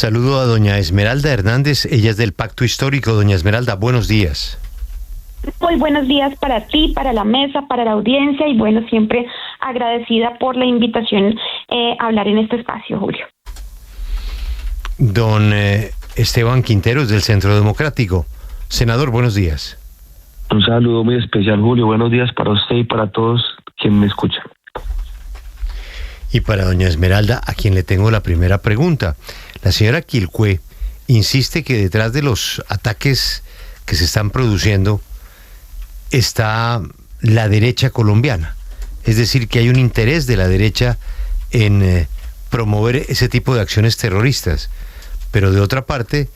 Saludo a doña Esmeralda Hernández, ella es del Pacto Histórico. Doña Esmeralda, buenos días. Muy buenos días para ti, para la mesa, para la audiencia y bueno, siempre agradecida por la invitación a hablar en este espacio, Julio. Don Esteban Quinteros del Centro Democrático. Senador, buenos días. Un saludo muy especial, Julio. Buenos días para usted y para todos quienes me escuchan. Y para doña Esmeralda, a quien le tengo la primera pregunta. La señora Quilcué insiste que detrás de los ataques que se están produciendo está la derecha colombiana. Es decir, que hay un interés de la derecha en promover ese tipo de acciones terroristas. Pero de otra parte,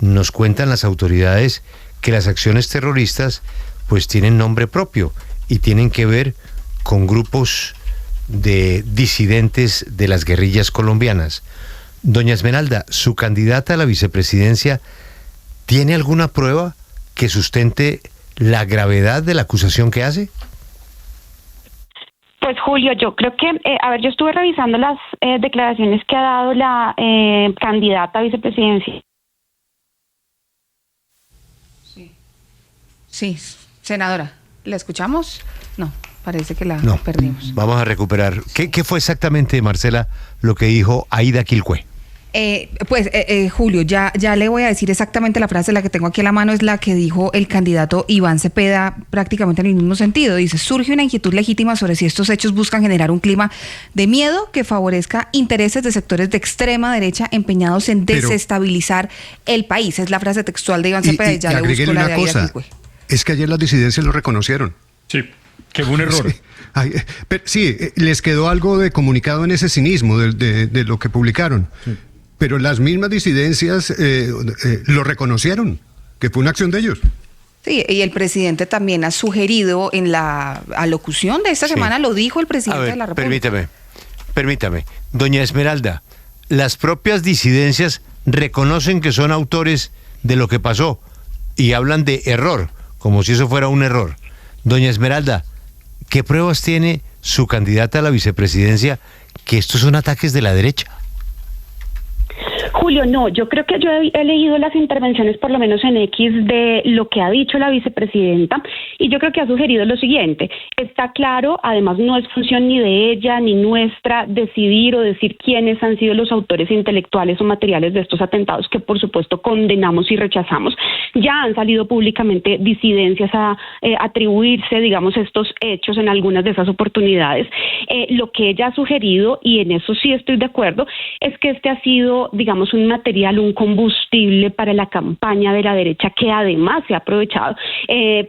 nos cuentan las autoridades que las acciones terroristas pues tienen nombre propio y tienen que ver con grupos de disidentes de las guerrillas colombianas. Doña Esmeralda, ¿su candidata a la vicepresidencia tiene alguna prueba que sustente la gravedad de la acusación que hace? Pues Julio, yo creo que, yo estuve revisando las declaraciones que ha dado la candidata a vicepresidencia. Sí, senadora, ¿la escuchamos? No, parece que la No, perdimos. Vamos a recuperar. ¿Qué fue exactamente, Marcela, lo que dijo Aida Quilcué? Julio, ya le voy a decir exactamente la frase, la que tengo aquí a la mano es la que dijo el candidato Iván Cepeda, prácticamente en el mismo sentido. Dice: surge una inquietud legítima sobre si estos hechos buscan generar un clima de miedo que favorezca intereses de sectores de extrema derecha empeñados en desestabilizar el país. Es la frase textual de Iván Cepeda y ya le busco la de Aida Quilcué. Es que ayer las disidencias lo reconocieron. Sí, que fue un error. Sí, les quedó algo de comunicado en ese cinismo de lo que publicaron. Sí. Pero las mismas disidencias lo reconocieron, que fue una acción de ellos. Sí, y el presidente también ha sugerido en la alocución de esta semana, lo dijo el presidente de la República. Permítame. Doña Esmeralda, las propias disidencias reconocen que son autores de lo que pasó y hablan de error, como si eso fuera un error. Doña Esmeralda, ¿qué pruebas tiene su candidata a la vicepresidencia que estos son ataques de la derecha? Julio, no, yo creo que yo he leído las intervenciones, por lo menos en X, de lo que ha dicho la vicepresidenta, y yo creo que ha sugerido lo siguiente. Está claro, además no es función ni de ella ni nuestra decidir o decir quiénes han sido los autores intelectuales o materiales de estos atentados, que por supuesto condenamos y rechazamos. Ya han salido públicamente disidencias a atribuirse, digamos, estos hechos en algunas de esas oportunidades. Lo que ella ha sugerido, y en eso sí estoy de acuerdo, es que este ha sido, digamos, un material, un combustible para la campaña de la derecha, que además se ha aprovechado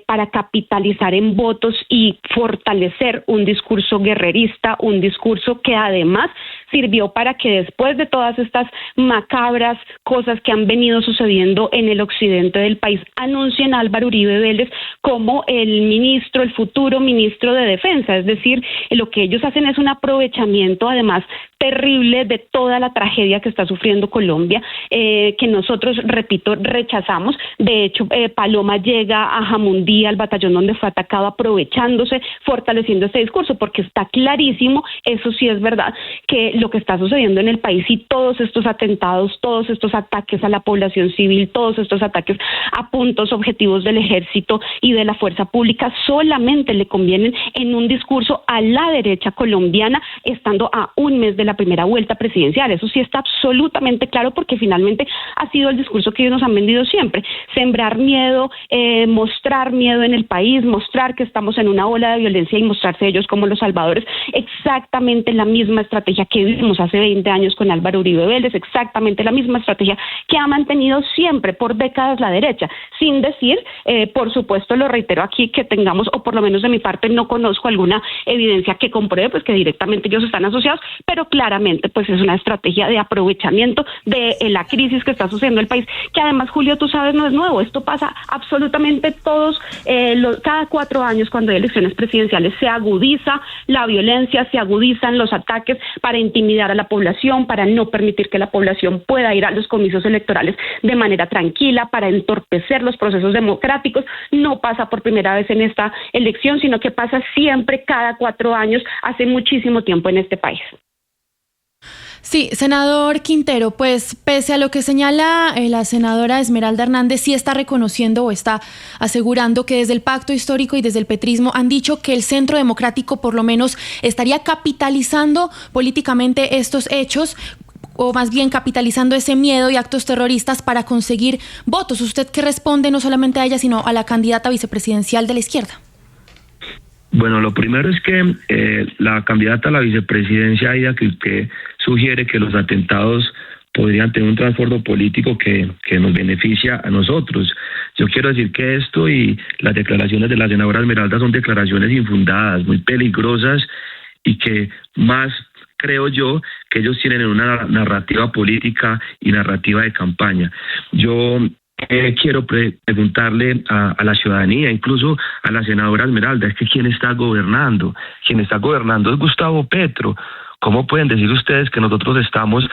para capitalizar en votos y fortalecer un discurso guerrerista, un discurso que además sirvió para que después de todas estas macabras cosas que han venido sucediendo en el occidente del país, anuncien a Álvaro Uribe Vélez como el futuro ministro de Defensa. Es decir, lo que ellos hacen es un aprovechamiento además terrible de toda la tragedia que está sufriendo Colombia, que nosotros, repito, rechazamos. De hecho, Paloma llega a Jamundí, al batallón donde fue atacado, aprovechándose, fortaleciendo este discurso, porque está clarísimo, eso sí es verdad, que lo que está sucediendo en el país y todos estos atentados, todos estos ataques a la población civil, todos estos ataques a puntos objetivos del ejército y de la fuerza pública solamente le convienen en un discurso a la derecha colombiana, estando a un mes de la primera vuelta presidencial. Eso sí está absolutamente claro, porque finalmente ha sido el discurso que ellos nos han vendido siempre: sembrar miedo, mostrar miedo en el país, mostrar que estamos en una ola de violencia y mostrarse ellos como los salvadores. Exactamente la misma estrategia que vimos hace 20 años con Álvaro Uribe Vélez, exactamente la misma estrategia que ha mantenido siempre por décadas la derecha, sin decir, por supuesto, lo reitero aquí, que tengamos, o por lo menos de mi parte no conozco alguna evidencia que compruebe pues que directamente ellos están asociados, pero claramente pues es una estrategia de aprovechamiento de la crisis que está sucediendo en el país, que además, Julio, tú sabes, no es nuevo. Esto pasa absolutamente todos, cada 4 años cuando hay elecciones presidenciales se agudiza la violencia, se agudizan los ataques para intimidar a la población, para no permitir que la población pueda ir a los comicios electorales de manera tranquila, para entorpecer los procesos democráticos. No pasa por primera vez en esta elección, sino que pasa siempre cada 4 años, hace muchísimo tiempo en este país. Sí, senador Quintero, pues pese a lo que señala la senadora Esmeralda Hernández, sí está reconociendo o está asegurando que desde el pacto histórico y desde el petrismo han dicho que el Centro Democrático por lo menos estaría capitalizando políticamente estos hechos, o más bien capitalizando ese miedo y actos terroristas para conseguir votos. ¿Usted qué responde no solamente a ella, sino a la candidata vicepresidencial de la izquierda? Bueno, lo primero es que la candidata a la vicepresidencia, Aida, que sugiere que los atentados podrían tener un trasfondo político que nos beneficia a nosotros. Yo quiero decir que esto y las declaraciones de la senadora Esmeralda son declaraciones infundadas, muy peligrosas, y que más creo yo que ellos tienen una narrativa política y narrativa de campaña. Yo quiero preguntarle a la ciudadanía, incluso a la senadora Esmeralda, es que ¿quién está gobernando? Quien está gobernando es Gustavo Petro. ¿Cómo pueden decir ustedes que nosotros estamos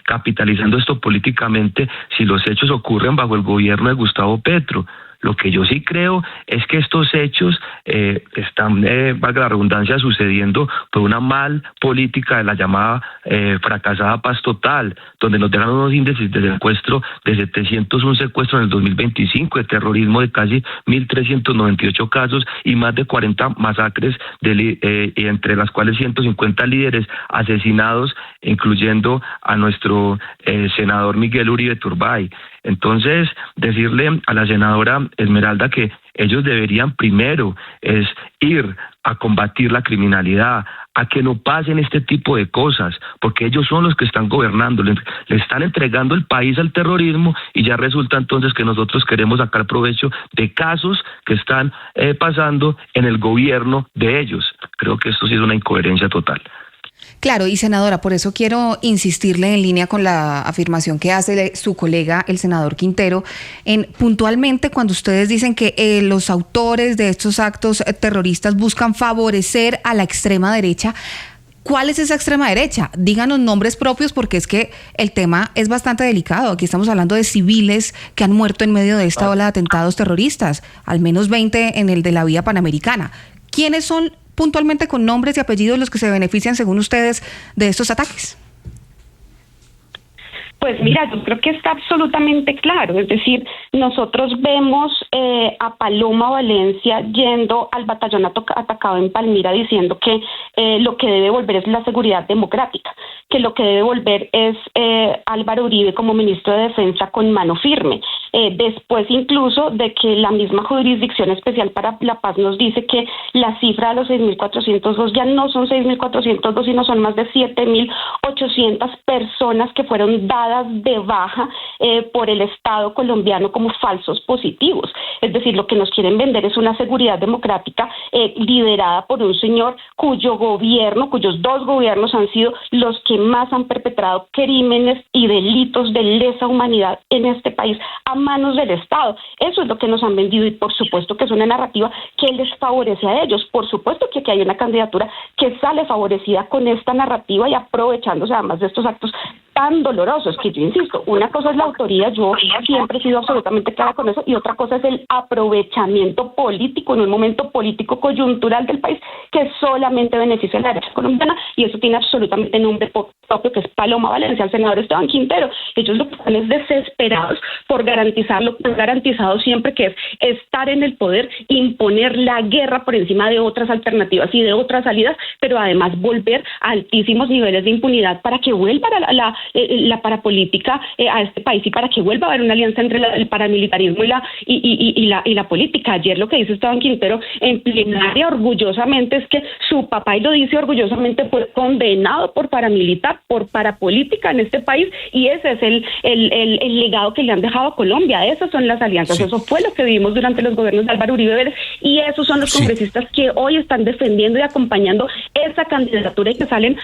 capitalizando esto políticamente si los hechos ocurren bajo el gobierno de Gustavo Petro? Lo que yo sí creo es que estos hechos están, valga la redundancia, sucediendo por una mal política de la llamada fracasada paz total, donde nos dejan unos índices de secuestro de 701 secuestros en el 2025, de terrorismo de casi 1.398 casos y más de 40 masacres, entre las cuales 150 líderes asesinados, incluyendo a nuestro senador Miguel Uribe Turbay. Entonces, decirle a la senadora Esmeralda que ellos deberían primero es ir a combatir la criminalidad, a que no pasen este tipo de cosas, porque ellos son los que están gobernando, le están entregando el país al terrorismo y ya resulta entonces que nosotros queremos sacar provecho de casos que están pasando en el gobierno de ellos. Creo que esto sí es una incoherencia total. Claro, y senadora, por eso quiero insistirle en línea con la afirmación que hace su colega, el senador Quintero, en puntualmente cuando ustedes dicen que los autores de estos actos terroristas buscan favorecer a la extrema derecha. ¿Cuál es esa extrema derecha? Díganos nombres propios, porque es que el tema es bastante delicado. Aquí estamos hablando de civiles que han muerto en medio de esta ola de atentados terroristas, al menos 20 en el de la vía Panamericana. ¿Quiénes son puntualmente con nombres y apellidos los que se benefician, según ustedes, de estos ataques? Pues mira, yo creo que está absolutamente claro. Es decir, nosotros vemos a Paloma Valencia yendo al batallón atacado en Palmira diciendo que lo que debe volver es la seguridad democrática, que lo que debe volver es Álvaro Uribe como ministro de Defensa con mano firme. Después incluso de que la misma Jurisdicción Especial para la Paz nos dice que la cifra de los 6.402 ya no son 6.402, sino son más de 7.800 personas que fueron dadas de baja por el Estado colombiano como falsos positivos. Es decir, lo que nos quieren vender es una seguridad democrática liderada por un señor cuyos dos gobiernos han sido los que más han perpetrado crímenes y delitos de lesa humanidad en este país a manos del Estado. Eso es lo que nos han vendido, y por supuesto que es una narrativa que les favorece a ellos. Por supuesto que aquí hay una candidatura que sale favorecida con esta narrativa y aprovechándose además de estos actos tan dolorosos, que yo insisto, una cosa es la autoría, yo siempre he sido absolutamente clara con eso, y otra cosa es el aprovechamiento político en un momento político coyuntural del país que solamente beneficia a la derecha colombiana, y eso tiene absolutamente nombre propio, que es Paloma Valencia, el senador Esteban Quintero. Ellos lo que están es desesperados por garantizar lo que han garantizado siempre, que es estar en el poder, imponer la guerra por encima de otras alternativas y de otras salidas, pero además volver a altísimos niveles de impunidad para que vuelva la parapolítica a este país y para que vuelva a haber una alianza entre el paramilitarismo y la política. Ayer lo que dice Esteban Quintero en plenaria orgullosamente es que su papá, y lo dice orgullosamente, fue condenado por paramilitar, por parapolítica en este país, y ese es el legado que le han dejado a Colombia. Esas son las alianzas, sí. Eso fue lo que vivimos durante los gobiernos de Álvaro Uribe Vélez, y esos son los congresistas que hoy están defendiendo y acompañando esa candidatura y que salen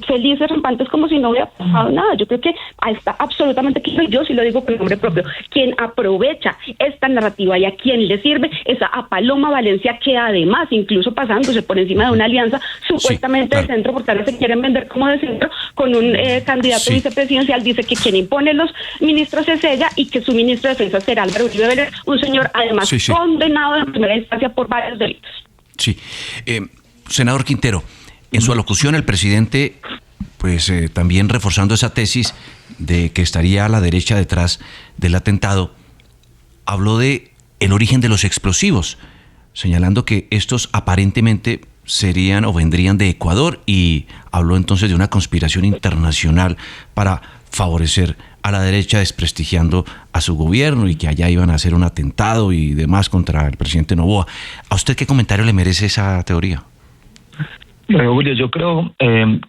felices, rampantes, como si no hubiera pasado nada. Yo creo que está absolutamente claro, y yo sí lo digo con nombre propio, quien aprovecha esta narrativa y a quien le sirve es a Paloma Valencia, que además, incluso pasándose por encima de una alianza supuestamente de centro, porque ahora se quieren vender como de centro, con un candidato vicepresidencial, dice que quien impone los ministros es ella y que su ministro de Defensa será Álvaro Uribe Vélez, un señor además condenado en primera instancia por varios delitos. Sí. Senador Quintero, en su alocución el presidente pues también reforzando esa tesis de que estaría a la derecha detrás del atentado, habló de el origen de los explosivos, señalando que estos aparentemente serían o vendrían de Ecuador, y habló entonces de una conspiración internacional para favorecer a la derecha, desprestigiando a su gobierno, y que allá iban a hacer un atentado y demás contra el presidente Noboa. ¿A usted qué comentario le merece esa teoría? Bueno, Julio, yo creo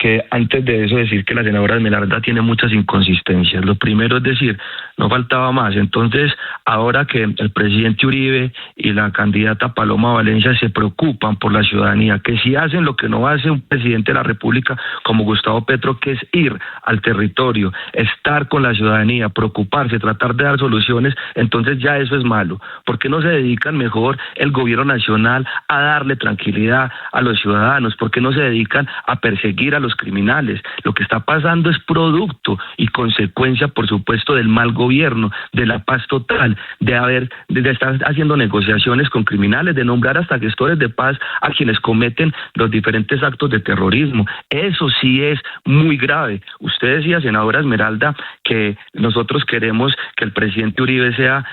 que antes de eso decir que la senadora Esmeralda tiene muchas inconsistencias. Lo primero es decir, no faltaba más. Entonces, ahora que el presidente Uribe y la candidata Paloma Valencia se preocupan por la ciudadanía, que si hacen lo que no hace un presidente de la República como Gustavo Petro, que es ir al territorio, estar con la ciudadanía, preocuparse, tratar de dar soluciones, entonces ya eso es malo. ¿Por qué no se dedican mejor el gobierno nacional a darle tranquilidad a los ciudadanos? ¿Por qué no se dedican a perseguir a los criminales? Lo que está pasando es producto y consecuencia, por supuesto, del mal gobierno, de la paz total, de estar haciendo negociaciones con criminales, de nombrar hasta gestores de paz a quienes cometen los diferentes actos de terrorismo. Eso sí es muy grave. Usted decía, senadora Esmeralda, que nosotros queremos que el presidente Uribe sea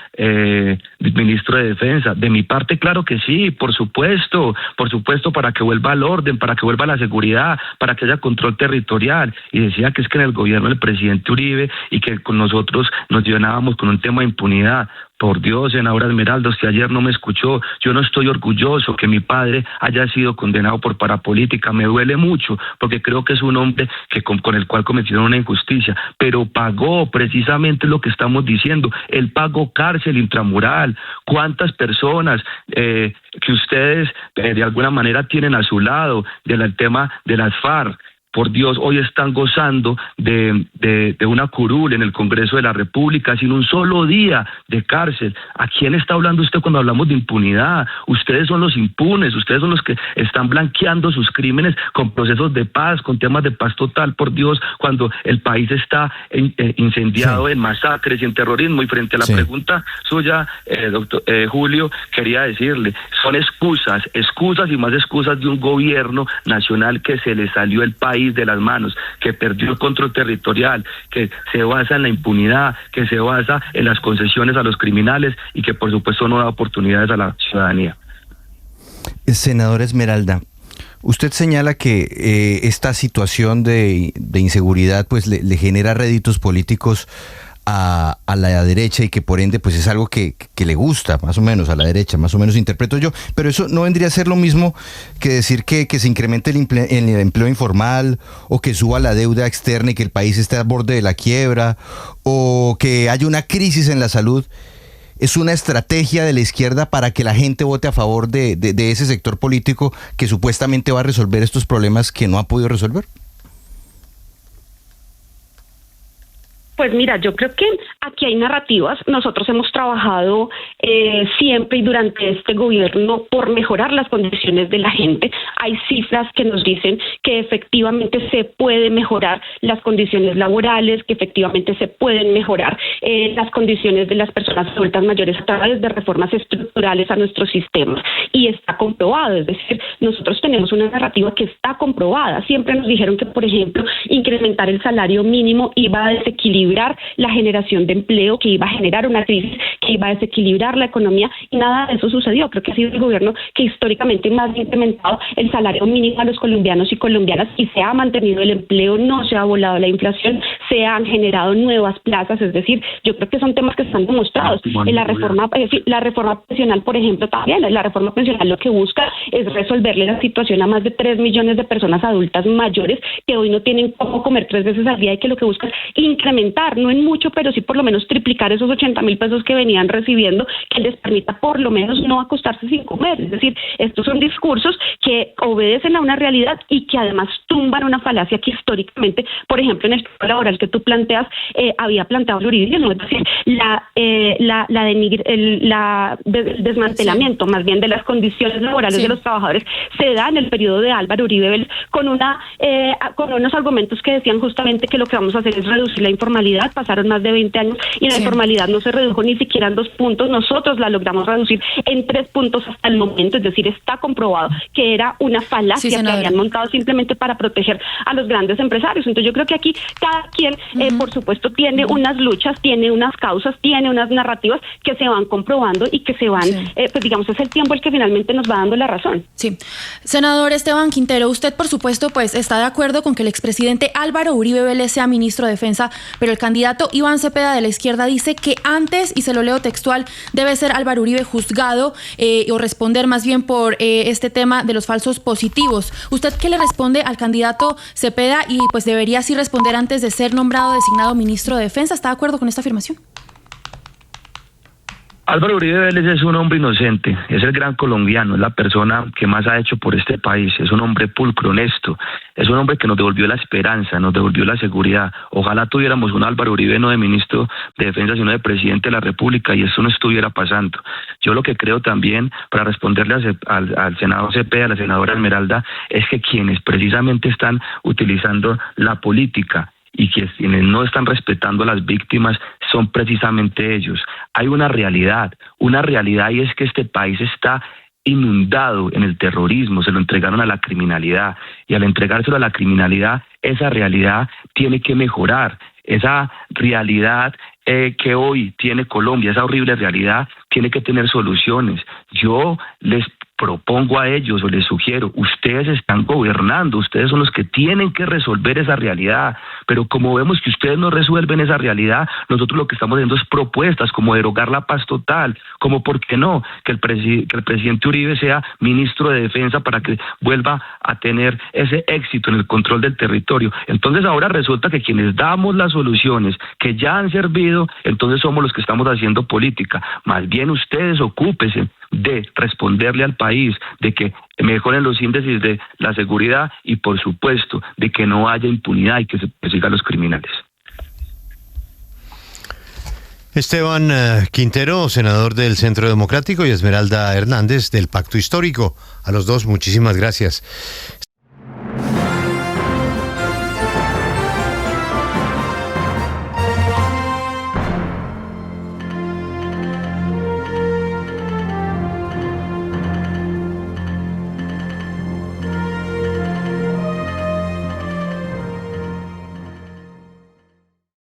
ministro de Defensa. De mi parte, claro que sí, por supuesto, para que vuelva al orden, para que vuelva la seguridad, para que haya control territorial. Y decía que es que en el gobierno del presidente Uribe y que con nosotros nos llenábamos con un tema de impunidad. Por Dios, senadora Esmeralda, usted ayer no me escuchó. Yo no estoy orgulloso que mi padre haya sido condenado por parapolítica. Me duele mucho porque creo que es un hombre que con el cual cometieron una injusticia, pero pagó precisamente lo que estamos diciendo. Él pagó cárcel intramural. ¿Cuántas personas que ustedes de alguna manera tienen a su lado del tema de las FARC? Por Dios, hoy están gozando de una curul en el Congreso de la República sin un solo día de cárcel. ¿A quién está hablando usted cuando hablamos de impunidad? Ustedes son los impunes, ustedes son los que están blanqueando sus crímenes con procesos de paz, con temas de paz total, por Dios, cuando el país está incendiado en masacres y en terrorismo. Y frente a la pregunta suya, doctor Julio, quería decirle, son excusas y más excusas de un gobierno nacional que se le salió el país de las manos, que perdió el control territorial, que se basa en la impunidad, que se basa en las concesiones a los criminales y que por supuesto no da oportunidades a la ciudadanía. Senadora Esmeralda, usted señala que esta situación de inseguridad pues le genera réditos políticos a la derecha, y que por ende pues es algo que le gusta más o menos a la derecha, más o menos interpreto yo, pero eso no vendría a ser lo mismo que decir que se incremente el empleo informal, o que suba la deuda externa y que el país esté al borde de la quiebra, o que haya una crisis en la salud. ¿Es una estrategia de la izquierda para que la gente vote a favor de ese sector político que supuestamente va a resolver estos problemas que no ha podido resolver? Pues mira, yo creo que aquí hay narrativas. Nosotros hemos trabajado siempre y durante este gobierno por mejorar las condiciones de la gente. Hay cifras que nos dicen que efectivamente se pueden mejorar las condiciones laborales, que efectivamente se pueden mejorar las condiciones de las personas adultas mayores a través de reformas estructurales a nuestros sistemas. Y está comprobado, es decir, nosotros tenemos una narrativa que está comprobada. Siempre nos dijeron que, por ejemplo, incrementar el salario mínimo iba a desequilibrar la generación de empleo, que iba a generar una crisis, que iba a desequilibrar la economía, y nada de eso sucedió. Creo que ha sido el gobierno que históricamente más ha incrementado el salario mínimo a los colombianos y colombianas, y se ha mantenido el empleo, no se ha volado la inflación, se han generado nuevas plazas. Es decir, yo creo que son temas que están demostrados. En la reforma pensional, por ejemplo, también la reforma pensional lo que busca es resolverle la situación a más de 3 millones de personas adultas mayores que hoy no tienen cómo comer 3 veces al día, y que lo que busca es incrementar, no en mucho, pero sí por lo menos triplicar esos 80,000 pesos que venían recibiendo, que les permita por lo menos no acostarse sin comer. Es decir, estos son discursos que obedecen a una realidad y que además tumban una falacia que históricamente, por ejemplo, en el campo laboral que tú planteas, había planteado el uribismo. Es decir, el desmantelamiento más bien de las condiciones laborales de los trabajadores se da en el periodo de Álvaro Uribe Vélez con unos argumentos que decían justamente que lo que vamos a hacer es reducir la informalidad. Pasaron más de 20 años y la informalidad no se redujo ni siquiera eran 2 puntos, nosotros la logramos reducir en 3 puntos hasta el momento, es decir, está comprobado que era una falacia que habían montado simplemente para proteger a los grandes empresarios. Entonces yo creo que aquí cada quien, por supuesto, tiene unas luchas, tiene unas causas, tiene unas narrativas que se van comprobando y que se van, pues digamos, es el tiempo el que finalmente nos va dando la razón. Sí. Senador Esteban Quintero, usted, por supuesto, pues está de acuerdo con que el expresidente Álvaro Uribe Vélez sea ministro de Defensa, pero el candidato Iván Cepeda de la izquierda dice que antes, y se lo leo textual, debe ser Álvaro Uribe juzgado o responder más bien por este tema de los falsos positivos. ¿Usted qué le responde al candidato Cepeda? Y pues debería sí responder antes de ser nombrado designado ministro de Defensa. ¿Está de acuerdo con esta afirmación? Álvaro Uribe Vélez es un hombre inocente, es el gran colombiano, es la persona que más ha hecho por este país, es un hombre pulcro, honesto, es un hombre que nos devolvió la esperanza, nos devolvió la seguridad. Ojalá tuviéramos un Álvaro Uribe no de ministro de Defensa, sino de presidente de la República, y esto no estuviera pasando. Yo lo que creo también, para responderle al senador Cepeda, a la senadora Esmeralda, es que quienes precisamente están utilizando la política y quienes no están respetando a las víctimas son precisamente ellos. Hay una realidad, y es que este país está inundado en el terrorismo, se lo entregaron a la criminalidad, y al entregárselo a la criminalidad, esa realidad tiene que mejorar. Esa realidad que hoy tiene Colombia, esa horrible realidad, tiene que tener soluciones. Yo les propongo a ellos o les sugiero, ustedes están gobernando, ustedes son los que tienen que resolver esa realidad, pero como vemos que ustedes no resuelven esa realidad, nosotros lo que estamos haciendo es propuestas como derogar la paz total, como por qué no, que el presidente Uribe sea ministro de Defensa para que vuelva a tener ese éxito en el control del territorio. Entonces ahora resulta que quienes damos las soluciones que ya han servido, entonces somos los que estamos haciendo política. Más bien ustedes ocúpense de responderle al país, de que mejoren los índices de la seguridad y, por supuesto, de que no haya impunidad y que se persiga a los criminales. Esteban Quintero, senador del Centro Democrático, y Esmeralda Hernández del Pacto Histórico. A los dos, muchísimas gracias.